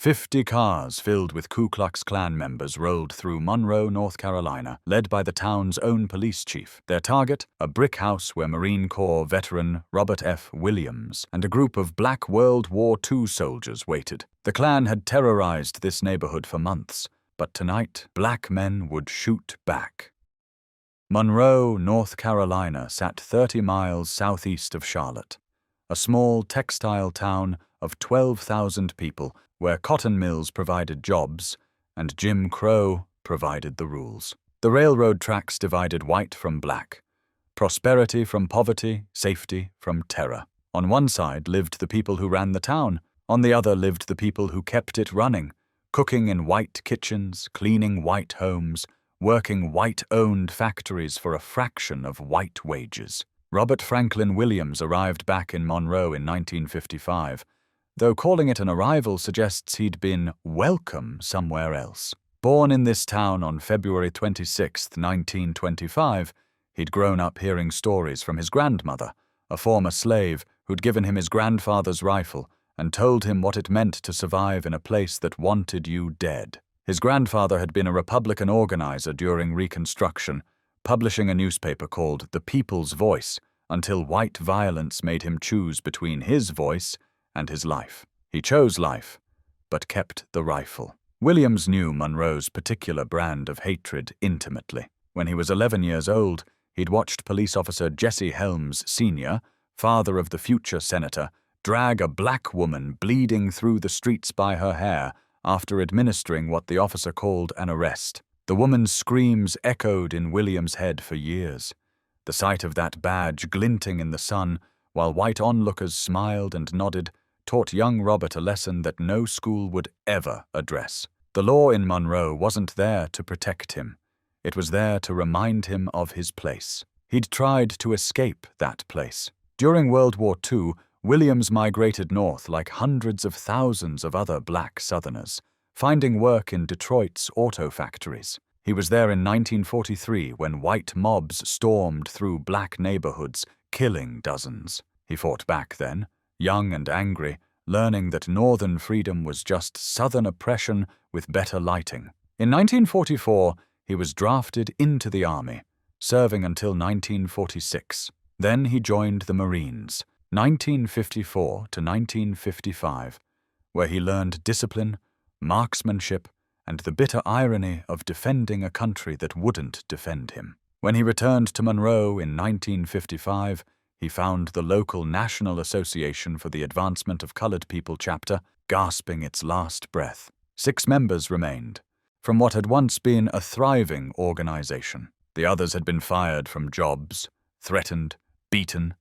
50 cars filled with Ku Klux Klan members rolled through Monroe, North Carolina, led by the town's own police chief. Their target, a brick house where Marine Corps veteran Robert F. Williams and a group of black World War II soldiers waited. The Klan had terrorized this neighborhood for months, but tonight, black men would shoot back. Monroe, North Carolina sat 30 miles southeast of Charlotte, a small textile town of 12,000 people where cotton mills provided jobs and Jim Crow provided the rules. The railroad tracks divided white from black, prosperity from poverty, safety from terror. On one side lived the people who ran the town, on the other lived the people who kept it running, cooking in white kitchens, cleaning white homes, working white-owned factories for a fraction of white wages. Robert Franklin Williams arrived back in Monroe in 1955, though calling it an arrival suggests he'd been welcome somewhere else. Born in this town on February 26, 1925, he'd grown up hearing stories from his grandmother, a former slave who'd given him his grandfather's rifle and told him what it meant to survive in a place that wanted you dead. His grandfather had been a Republican organizer during Reconstruction, publishing a newspaper called The People's Voice, until white violence made him choose between his voice and his life. He chose life, but kept the rifle. Williams knew Monroe's particular brand of hatred intimately. When he was 11 years old, he'd watched police officer Jesse Helms Sr., father of the future senator, drag a black woman bleeding through the streets by her hair after administering what the officer called an arrest. The woman's screams echoed in Williams' head for years. The sight of that badge glinting in the sun, while white onlookers smiled and nodded, taught young Robert a lesson that no school would ever address. The law in Monroe wasn't there to protect him. It was there to remind him of his place. He'd tried to escape that place. During World War II, Williams migrated north like hundreds of thousands of other black Southerners, finding work in Detroit's auto factories. He was there in 1943 when white mobs stormed through black neighborhoods, killing dozens. He fought back then, young and angry, learning that Northern freedom was just Southern oppression with better lighting. In 1944, he was drafted into the Army, serving until 1946. Then he joined the Marines, 1954 to 1955, where he learned discipline, marksmanship, and the bitter irony of defending a country that wouldn't defend him. When he returned to Monroe in 1955, he found the local National Association for the Advancement of Colored People chapter gasping its last breath. 6 members remained, from what had once been a thriving organization. The others had been fired from jobs, threatened, beaten,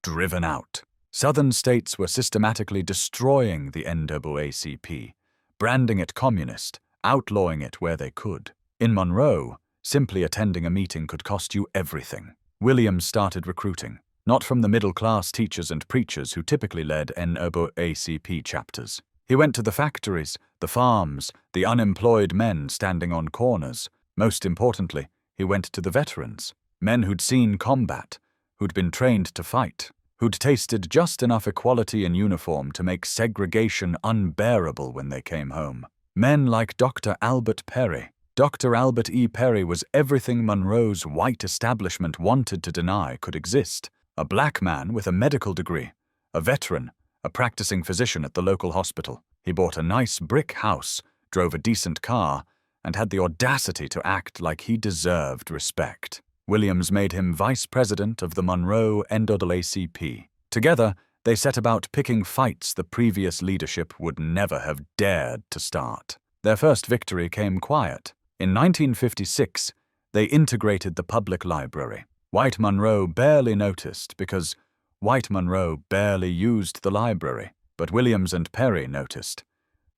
driven out. Southern states were systematically destroying the NAACP, branding it communist, outlawing it where they could. In Monroe, simply attending a meeting could cost you everything. Williams started recruiting, not from the middle-class teachers and preachers who typically led NAACP chapters. He went to the factories, the farms, the unemployed men standing on corners. Most importantly, he went to the veterans, men who'd seen combat, who'd been trained to fight, who'd tasted just enough equality in uniform to make segregation unbearable when they came home. Men like Dr. Albert Perry. Dr. Albert E. Perry was everything Monroe's white establishment wanted to deny could exist. A black man with a medical degree, a veteran, a practicing physician at the local hospital. He bought a nice brick house, drove a decent car, and had the audacity to act like he deserved respect. Williams made him vice president of the Monroe NAACP. Together, they set about picking fights the previous leadership would never have dared to start. Their first victory came quiet. In 1956, they integrated the public library. White Monroe barely noticed because White Monroe barely used the library, but Williams and Perry noticed.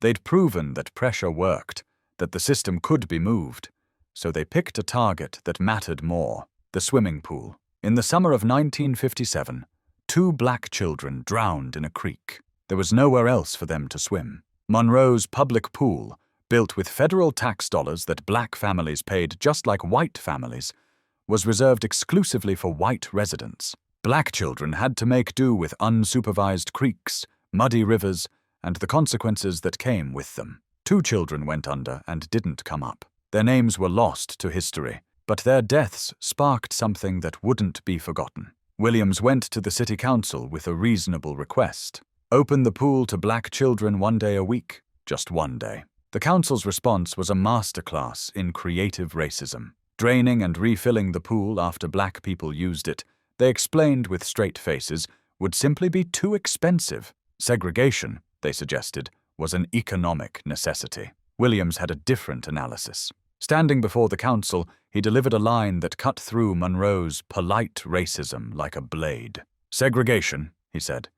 They'd proven that pressure worked, that the system could be moved, so they picked a target that mattered more, the swimming pool. In the summer of 1957, 2 black children drowned in a creek. There was nowhere else for them to swim. Monroe's public pool, built with federal tax dollars that black families paid just like white families, was reserved exclusively for white residents. Black children had to make do with unsupervised creeks, muddy rivers, and the consequences that came with them. 2 children went under and didn't come up. Their names were lost to history, but their deaths sparked something that wouldn't be forgotten. Williams went to the city council with a reasonable request. Open the pool to black children 1 day a week, just 1 day. The council's response was a masterclass in creative racism. Draining and refilling the pool after black people used it, they explained with straight faces, would simply be too expensive. Segregation, they suggested, was an economic necessity. Williams had a different analysis. Standing before the council, he delivered a line that cut through Monroe's polite racism like a blade. Segregation, he said,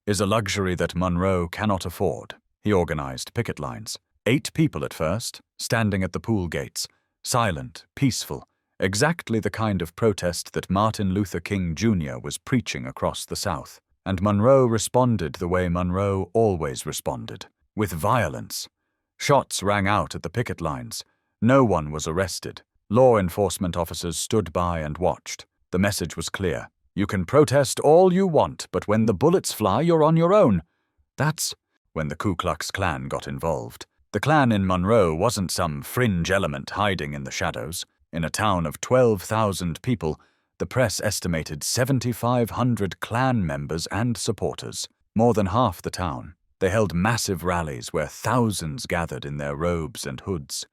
is a luxury that Monroe cannot afford. He organized picket lines. 8 people at first, standing at the pool gates, silent, peaceful, exactly the kind of protest that Martin Luther King Jr. was preaching across the South. And Monroe responded the way Monroe always responded, with violence. Shots rang out at the picket lines. No one was arrested. Law enforcement officers stood by and watched. The message was clear. You can protest all you want, but when the bullets fly, you're on your own. That's when the Ku Klux Klan got involved. The Klan in Monroe wasn't some fringe element hiding in the shadows. In a town of 12,000 people, the press estimated 7,500 Klan members and supporters, more than half the town. They held massive rallies where thousands gathered in their robes and hoods,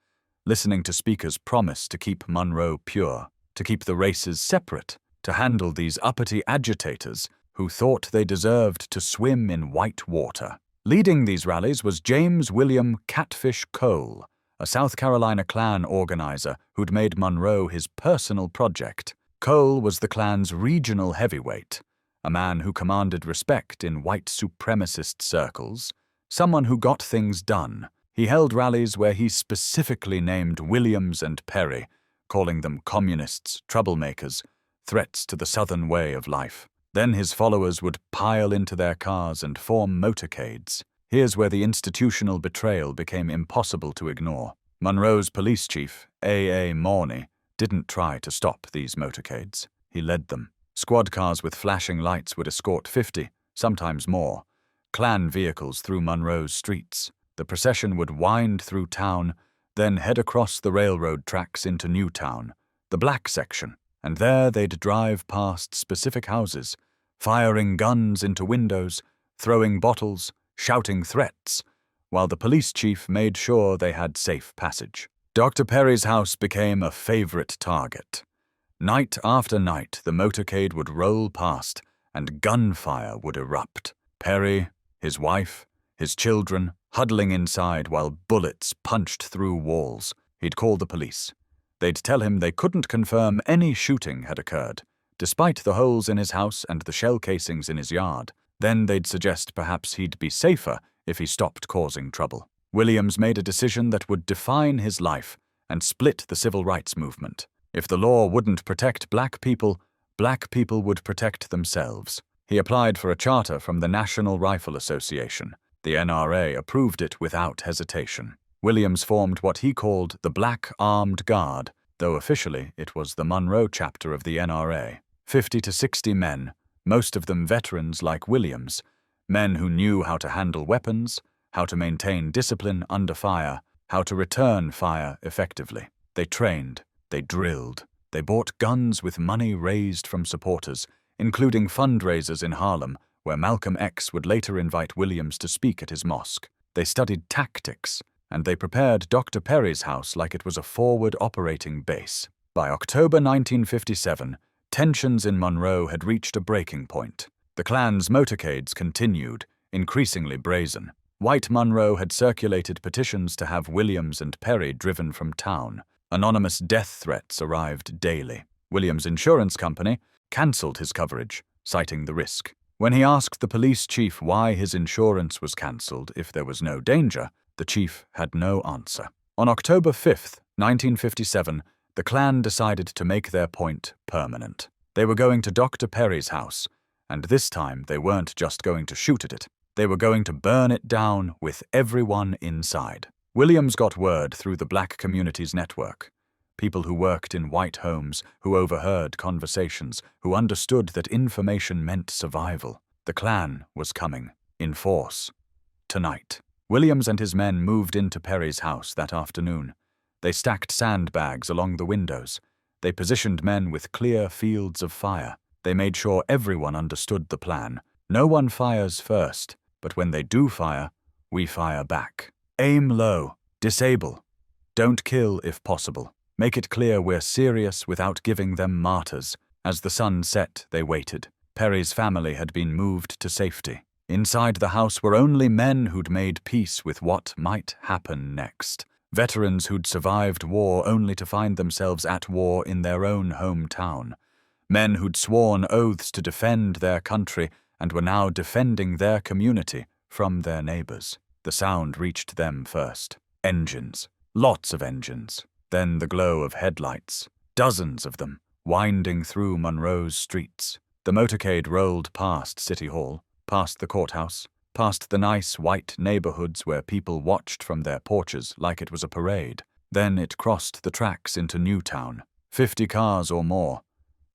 listening to speakers promise to keep Monroe pure, to keep the races separate, to handle these uppity agitators who thought they deserved to swim in white water. Leading these rallies was James William Catfish Cole, a South Carolina Klan organizer who'd made Monroe his personal project. Cole was the Klan's regional heavyweight, a man who commanded respect in white supremacist circles, someone who got things done. He held rallies where he specifically named Williams and Perry, calling them communists, troublemakers, threats to the Southern way of life. Then his followers would pile into their cars and form motorcades. Here's where the institutional betrayal became impossible to ignore. Monroe's police chief, A.A. Morney, didn't try to stop these motorcades. He led them. Squad cars with flashing lights would escort 50, sometimes more, Klan vehicles through Monroe's streets. The procession would wind through town, then head across the railroad tracks into Newtown, the black section, and there they'd drive past specific houses, firing guns into windows, throwing bottles, shouting threats, while the police chief made sure they had safe passage. Dr. Perry's house became a favorite target. Night after night, the motorcade would roll past, and gunfire would erupt. Perry, his wife, his children, huddling inside while bullets punched through walls. He'd call the police. They'd tell him they couldn't confirm any shooting had occurred, despite the holes in his house and the shell casings in his yard. Then they'd suggest perhaps he'd be safer if he stopped causing trouble. Williams made a decision that would define his life and split the civil rights movement. If the law wouldn't protect black people would protect themselves. He applied for a charter from the National Rifle Association. The NRA approved it without hesitation. Williams formed what he called the Black Armed Guard, though officially it was the Monroe chapter of the NRA. 50 to 60 men, most of them veterans like Williams, men who knew how to handle weapons, how to maintain discipline under fire, how to return fire effectively. They trained, they drilled, they bought guns with money raised from supporters, including fundraisers in Harlem, where Malcolm X would later invite Williams to speak at his mosque. They studied tactics, and they prepared Dr. Perry's house like it was a forward operating base. By October 1957, tensions in Monroe had reached a breaking point. The Klan's motorcades continued, increasingly brazen. White Monroe had circulated petitions to have Williams and Perry driven from town. Anonymous death threats arrived daily. Williams' insurance company cancelled his coverage, citing the risk. When he asked the police chief why his insurance was cancelled if there was no danger, the chief had no answer. On October 5, 1957, the Klan decided to make their point permanent. They were going to Dr. Perry's house, and this time they weren't just going to shoot at it. They were going to burn it down with everyone inside. Williams got word through the black community's network. People who worked in white homes, who overheard conversations, who understood that information meant survival. The Klan was coming, in force. tonight. Williams and his men moved into Perry's house that afternoon. They stacked sandbags along the windows. They positioned men with clear fields of fire. They made sure everyone understood the plan. No one fires first, but when they do fire, we fire back. Aim low. Disable. Don't kill if possible. Make it clear we're serious without giving them martyrs. As the sun set, they waited. Perry's family had been moved to safety. Inside the house were only men who'd made peace with what might happen next. Veterans who'd survived war only to find themselves at war in their own hometown. Men who'd sworn oaths to defend their country and were now defending their community from their neighbors. The sound reached them first. Engines. Lots of engines. Then the glow of headlights. Dozens of them, winding through Monroe's streets. The motorcade rolled past City Hall, past the courthouse, past the nice white neighborhoods where people watched from their porches like it was a parade. Then it crossed the tracks into Newtown. 50 cars or more,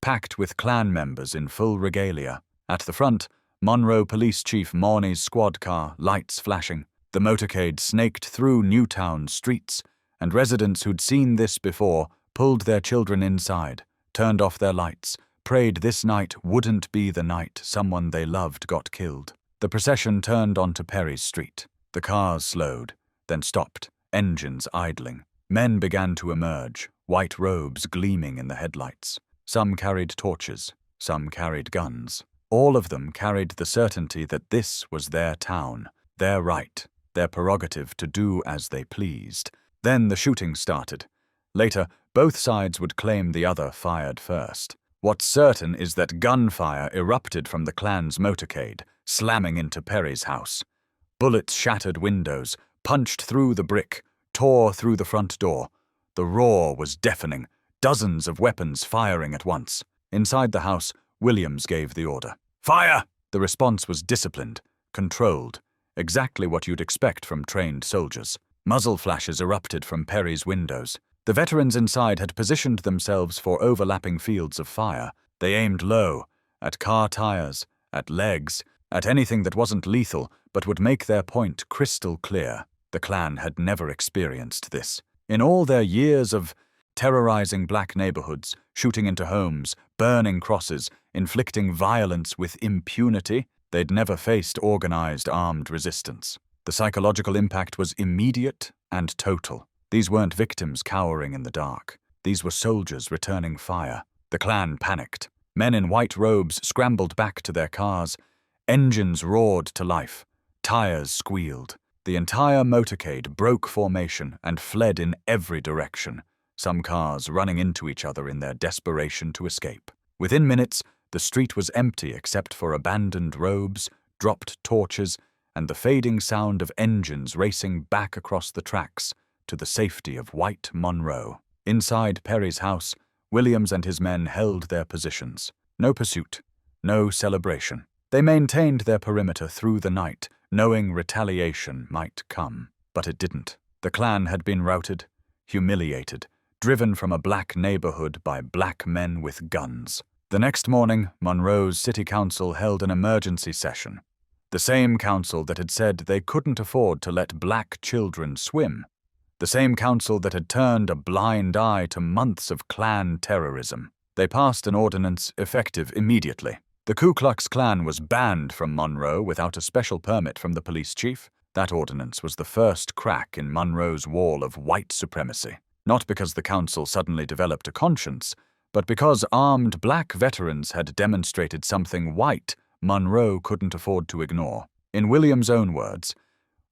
packed with Klan members in full regalia. At the front, Monroe Police Chief Morney's squad car, lights flashing. The motorcade snaked through Newtown streets, and residents who'd seen this before pulled their children inside, turned off their lights, prayed this night wouldn't be the night someone they loved got killed. The procession turned onto Perry's Street. The cars slowed, then stopped, engines idling. Men began to emerge, white robes gleaming in the headlights. Some carried torches, some carried guns. All of them carried the certainty that this was their town, their right, their prerogative to do as they pleased. Then the shooting started. Later, both sides would claim the other fired first. What's certain is that gunfire erupted from the Klan's motorcade, slamming into Perry's house. Bullets shattered windows, punched through the brick, tore through the front door. The roar was deafening, dozens of weapons firing at once. Inside the house, Williams gave the order. Fire! The response was disciplined, controlled, exactly what you'd expect from trained soldiers. Muzzle flashes erupted from Perry's windows. The veterans inside had positioned themselves for overlapping fields of fire. They aimed low, at car tires, at legs, at anything that wasn't lethal but would make their point crystal clear. The Klan had never experienced this. In all their years of terrorizing black neighborhoods, shooting into homes, burning crosses, inflicting violence with impunity, they'd never faced organized armed resistance. The psychological impact was immediate and total. These weren't victims cowering in the dark. These were soldiers returning fire. The Klan panicked. Men in white robes scrambled back to their cars. Engines roared to life. Tires squealed. The entire motorcade broke formation and fled in every direction, some cars running into each other in their desperation to escape. Within minutes, the street was empty except for abandoned robes, dropped torches, and the fading sound of engines racing back across the tracks to the safety of white Monroe. Inside Perry's house, Williams and his men held their positions. No pursuit, no celebration. They maintained their perimeter through the night, knowing retaliation might come. But it didn't. The Klan had been routed, humiliated, driven from a black neighborhood by black men with guns. The next morning, Monroe's city council held an emergency session. The same council that had said they couldn't afford to let black children swim. The same council that had turned a blind eye to months of Klan terrorism. They passed an ordinance effective immediately. The Ku Klux Klan was banned from Monroe without a special permit from the police chief. That ordinance was the first crack in Monroe's wall of white supremacy. Not because the council suddenly developed a conscience, but because armed black veterans had demonstrated something white Monroe couldn't afford to ignore. In Williams' own words,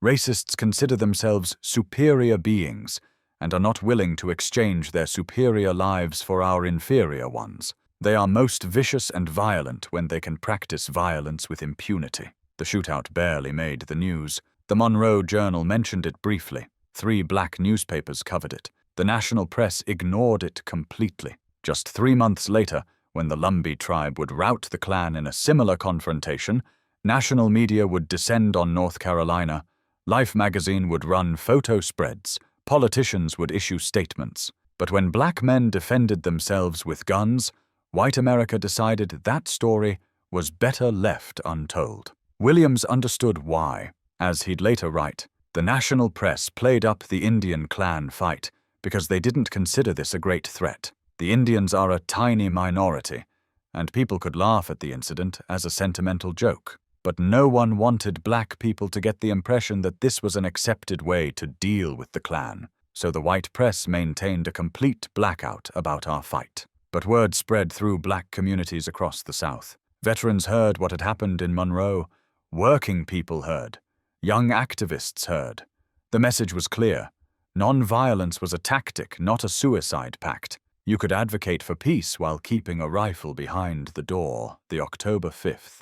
racists consider themselves superior beings and are not willing to exchange their superior lives for our inferior ones. They are most vicious and violent when they can practice violence with impunity. The shootout barely made the news. The Monroe Journal mentioned it briefly. 3 black newspapers covered it. The national press ignored it completely. Just 3 months later, when the Lumbee tribe would rout the Klan in a similar confrontation, national media would descend on North Carolina, Life magazine would run photo spreads, politicians would issue statements. But when black men defended themselves with guns, white America decided that story was better left untold. Williams understood why. As he'd later write, the national press played up the Indian Klan fight because they didn't consider this a great threat. The Indians are a tiny minority, and people could laugh at the incident as a sentimental joke. But no one wanted black people to get the impression that this was an accepted way to deal with the Klan, so the white press maintained a complete blackout about our fight. But word spread through black communities across the South. Veterans heard what had happened in Monroe. Working people heard. Young activists heard. The message was clear. Nonviolence was a tactic, not a suicide pact. You could advocate for peace while keeping a rifle behind the door. The October 5th.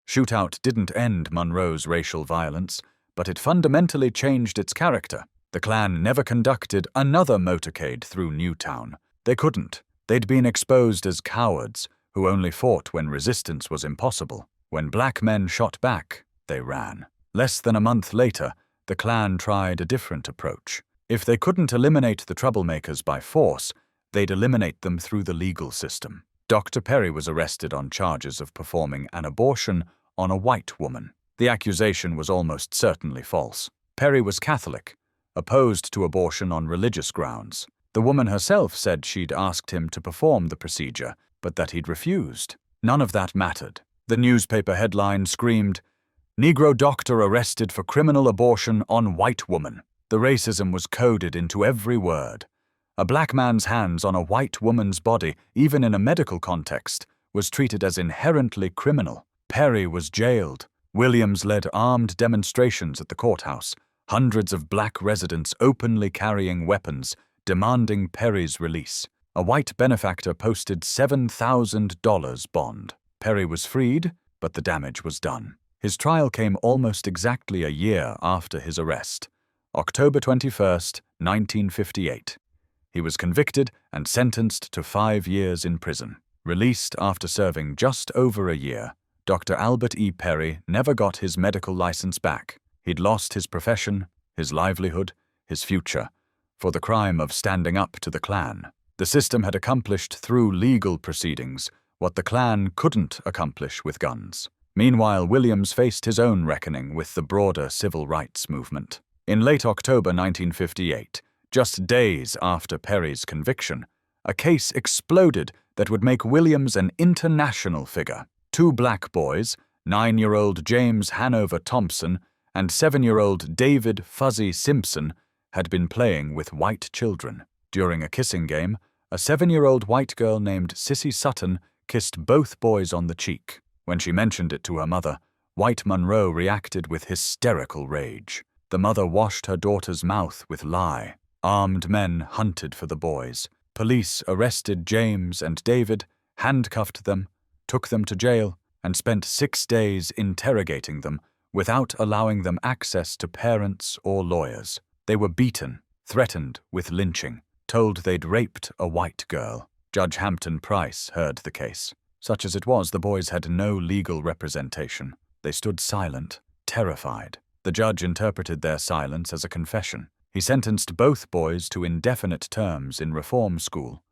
Shootout didn't end Monroe's racial violence, but it fundamentally changed its character. The Klan never conducted another motorcade through Newtown. They couldn't. They'd been exposed as cowards who only fought when resistance was impossible. When black men shot back, they ran. Less than a month later, the Klan tried a different approach. If they couldn't eliminate the troublemakers by force, they'd eliminate them through the legal system. Dr. Perry was arrested on charges of performing an abortion on a white woman. The accusation was almost certainly false. Perry was Catholic, opposed to abortion on religious grounds. The woman herself said she'd asked him to perform the procedure, but that he'd refused. None of that mattered. The newspaper headline screamed, "Negro doctor arrested for criminal abortion on white woman." The racism was coded into every word. A black man's hands on a white woman's body, even in a medical context, was treated as inherently criminal. Perry was jailed. Williams led armed demonstrations at the courthouse, hundreds of black residents openly carrying weapons, demanding Perry's release. A white benefactor posted $7,000 bond. Perry was freed, but the damage was done. His trial came almost exactly a year after his arrest, October 21st, 1958. He was convicted and sentenced to 5 years in prison. Released after serving just over a year, Dr. Albert E. Perry never got his medical license back. He'd lost his profession, his livelihood, his future, for the crime of standing up to the Klan. The system had accomplished through legal proceedings what the Klan couldn't accomplish with guns. Meanwhile, Williams faced his own reckoning with the broader civil rights movement. In late October 1958, just days after Perry's conviction, a case exploded that would make Williams an international figure. 2 black boys, 9-year-old James Hanover Thompson and 7-year-old David Fuzzy Simpson, had been playing with white children. During a kissing game, a 7-year-old white girl named Sissy Sutton kissed both boys on the cheek. When she mentioned it to her mother, white Monroe reacted with hysterical rage. The mother washed her daughter's mouth with lye. Armed men hunted for the boys. Police arrested James and David, handcuffed them, took them to jail, and spent 6 days interrogating them without allowing them access to parents or lawyers. They were beaten, threatened with lynching, told they'd raped a white girl. Judge Hampton Price heard the case. Such as it was, the boys had no legal representation. They stood silent, terrified. The judge interpreted their silence as a confession. He sentenced both boys to indefinite terms in reform school,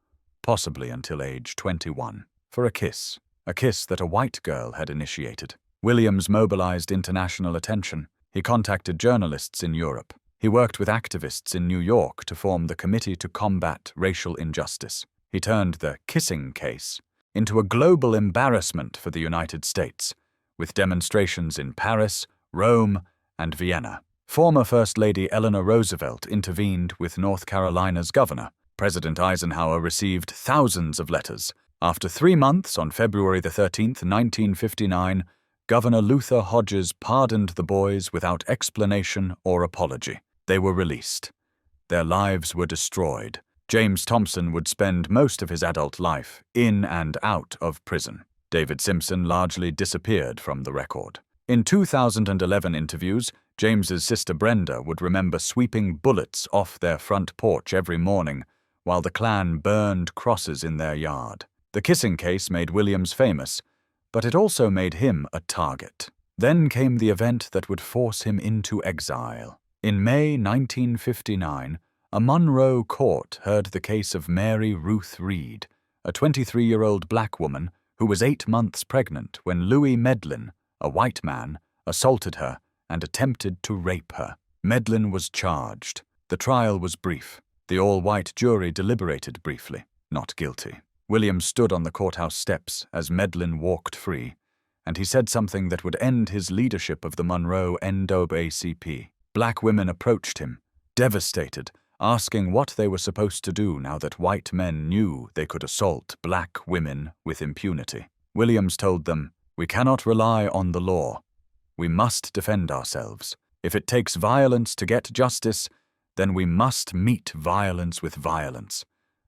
possibly until age 21, for a kiss that a white girl had initiated. Williams mobilized international attention. He contacted journalists in Europe. He worked with activists in New York to form the Committee to Combat Racial Injustice. He turned the kissing case into a global embarrassment for the United States, with demonstrations in Paris, Rome, and Vienna. Former First Lady Eleanor Roosevelt intervened with North Carolina's governor. President Eisenhower received thousands of letters. After 3 months, on February 13, 1959, Governor Luther Hodges pardoned the boys without explanation or apology. They were released. Their lives were destroyed. James Thompson would spend most of his adult life in and out of prison. David Simpson largely disappeared from the record. In 2011 interviews, James's sister Brenda would remember sweeping bullets off their front porch every morning while the Klan burned crosses in their yard. The kissing case made Williams famous, but it also made him a target. Then came the event that would force him into exile. In May 1959, a Monroe court heard the case of Mary Ruth Reed, a 23-year-old black woman who was 8 months pregnant when Louis Medlin, a white man, assaulted her and attempted to rape her. Medlin was charged. The trial was brief. The all-white jury deliberated briefly. Not guilty. Williams stood on the courthouse steps as Medlin walked free, and he said something that would end his leadership of the Monroe NAACP. Black women approached him, devastated, asking what they were supposed to do now that white men knew they could assault black women with impunity. Williams told them, "We cannot rely on the law. We must defend ourselves. If it takes violence to get justice, then we must meet violence with violence."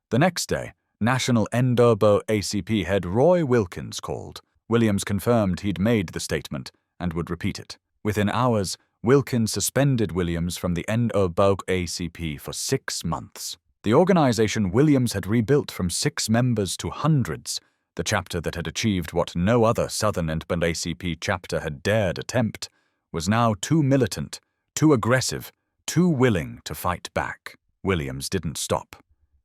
The next day, National NAACP head Roy Wilkins called. Williams confirmed he'd made the statement and would repeat it. Within hours, Wilkins suspended Williams from the NAACP for 6 months. The organization Williams had rebuilt from 6 members to hundreds, the chapter that had achieved what no other Southern NAACP chapter had dared attempt, was now too militant, too aggressive, too willing to fight back. Williams didn't stop.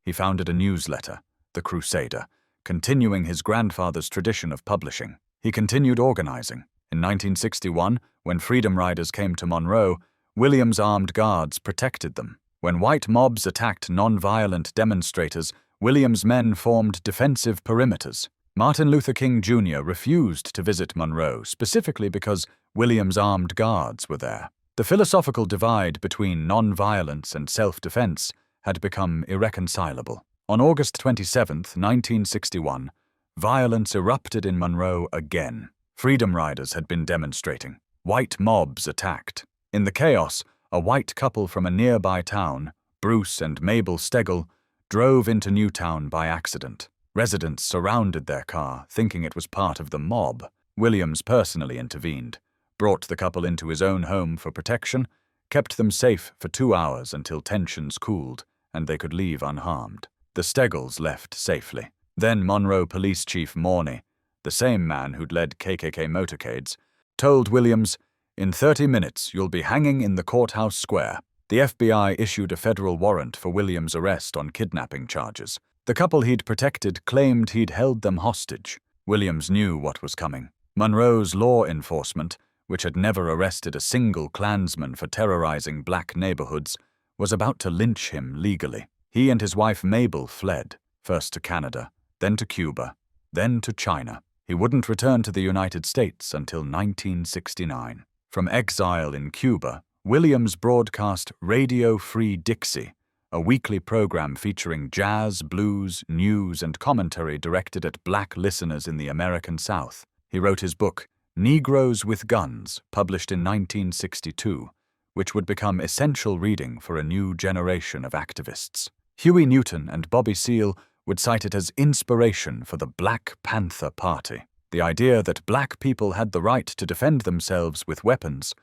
He founded a newsletter, The Crusader, continuing his grandfather's tradition of publishing. He continued organizing. In 1961, when Freedom Riders came to Monroe, Williams' armed guards protected them. When white mobs attacked nonviolent demonstrators, Williams' men formed defensive perimeters. Martin Luther King Jr. refused to visit Monroe specifically because Williams' armed guards were there. The philosophical divide between nonviolence and self-defense had become irreconcilable. On August 27, 1961, violence erupted in Monroe again. Freedom Riders had been demonstrating. White mobs attacked. In the chaos, a white couple from a nearby town, Bruce and Mabel Stegall, drove into Newtown by accident. Residents surrounded their car, thinking it was part of the mob. Williams personally intervened, brought the couple into his own home for protection, kept them safe for 2 hours until tensions cooled and they could leave unharmed. The Steggalls left safely. Then Monroe Police Chief Morney, the same man who'd led KKK motorcades, told Williams, "In 30 minutes you'll be hanging in the courthouse square." The FBI issued a federal warrant for Williams' arrest on kidnapping charges. The couple he'd protected claimed he'd held them hostage. Williams knew what was coming. Monroe's law enforcement, which had never arrested a single Klansman for terrorizing black neighborhoods, was about to lynch him legally. He and his wife Mabel fled, first to Canada, then to Cuba, then to China. He wouldn't return to the United States until 1969. From Exile in Cuba, Williams broadcast Radio Free Dixie, a weekly program featuring jazz, blues, news, and commentary directed at black listeners in the American South. He wrote his book, Negroes with Guns, published in 1962, which would become essential reading for a new generation of activists. Huey Newton and Bobby Seale would cite it as inspiration for the Black Panther Party, the idea that black people had the right to defend themselves with weapons,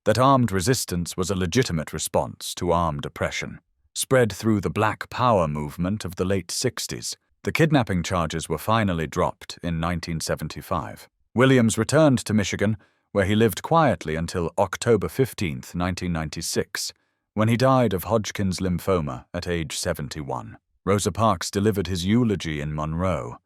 that armed resistance was a legitimate response to armed oppression. Spread through the Black Power movement of the late 60s, the kidnapping charges were finally dropped in 1975. Williams returned to Michigan, where he lived quietly until October 15, 1996, when he died of Hodgkin's lymphoma at age 71. Rosa Parks delivered his eulogy in Monroe,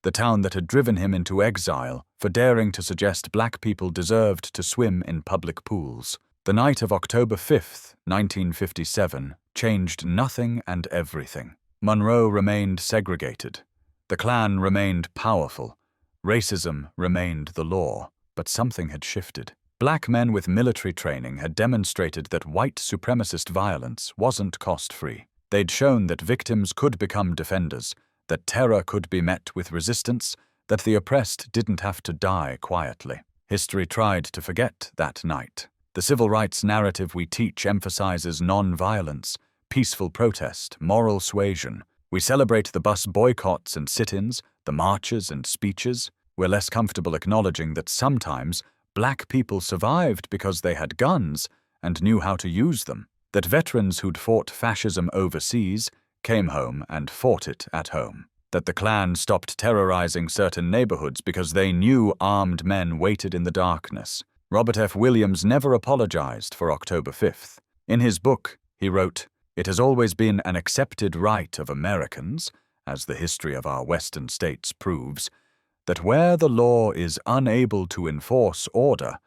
the town that had driven him into exile for daring to suggest black people deserved to swim in public pools. The night of October 5, 1957, changed nothing and everything. Monroe remained segregated. The Klan remained powerful. Racism remained the law. But something had shifted. Black men with military training had demonstrated that white supremacist violence wasn't cost-free. They'd shown that victims could become defenders, that terror could be met with resistance, that the oppressed didn't have to die quietly. History tried to forget that night. The civil rights narrative we teach emphasizes non-violence, peaceful protest, moral suasion. We celebrate the bus boycotts and sit-ins, the marches and speeches. We're less comfortable acknowledging that sometimes black people survived because they had guns and knew how to use them, that veterans who'd fought fascism overseas came home and fought it at home, that the Klan stopped terrorizing certain neighborhoods because they knew armed men waited in the darkness. Robert F. Williams never apologized for October 5th. In his book, he wrote, "It has always been an accepted right of Americans, as the history of our western states proves, that where the law is unable to enforce order,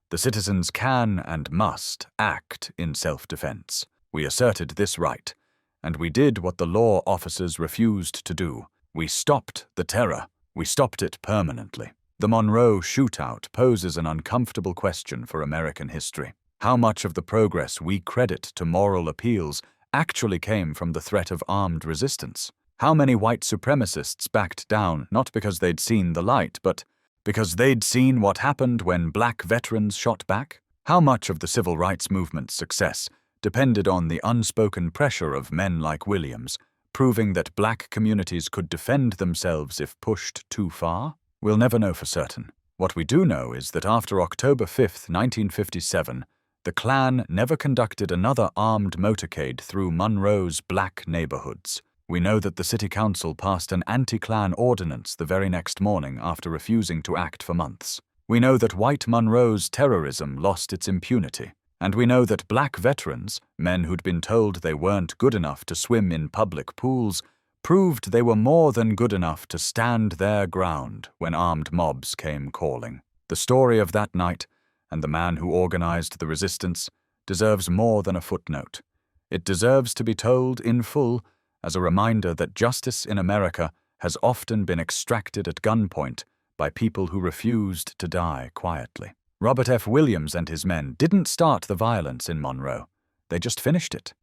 The citizens can and must act in self-defense. We asserted this right, and we did what the law officers refused to do. We stopped the terror. We stopped it permanently. The Monroe shootout poses an uncomfortable question for American history. How much of the progress we credit to moral appeals actually came from the threat of armed resistance? How many white supremacists backed down not because they'd seen the light, but because they'd seen what happened when black veterans shot back? How much of the civil rights movement's success depended on the unspoken pressure of men like Williams, proving that black communities could defend themselves if pushed too far? We'll never know for certain. What we do know is that after October 5, 1957, the Klan never conducted another armed motorcade through Monroe's black neighborhoods. We know that the city council passed an anti-Klan ordinance the very next morning after refusing to act for months. We know that white Monroe's terrorism lost its impunity. And we know that black veterans, men who'd been told they weren't good enough to swim in public pools, proved they were more than good enough to stand their ground when armed mobs came calling. The story of that night, and the man who organized the resistance, deserves more than a footnote. It deserves to be told in full as a reminder that justice in America has often been extracted at gunpoint by people who refused to die quietly. Robert F. Williams and his men didn't start the violence in Monroe. They just finished it.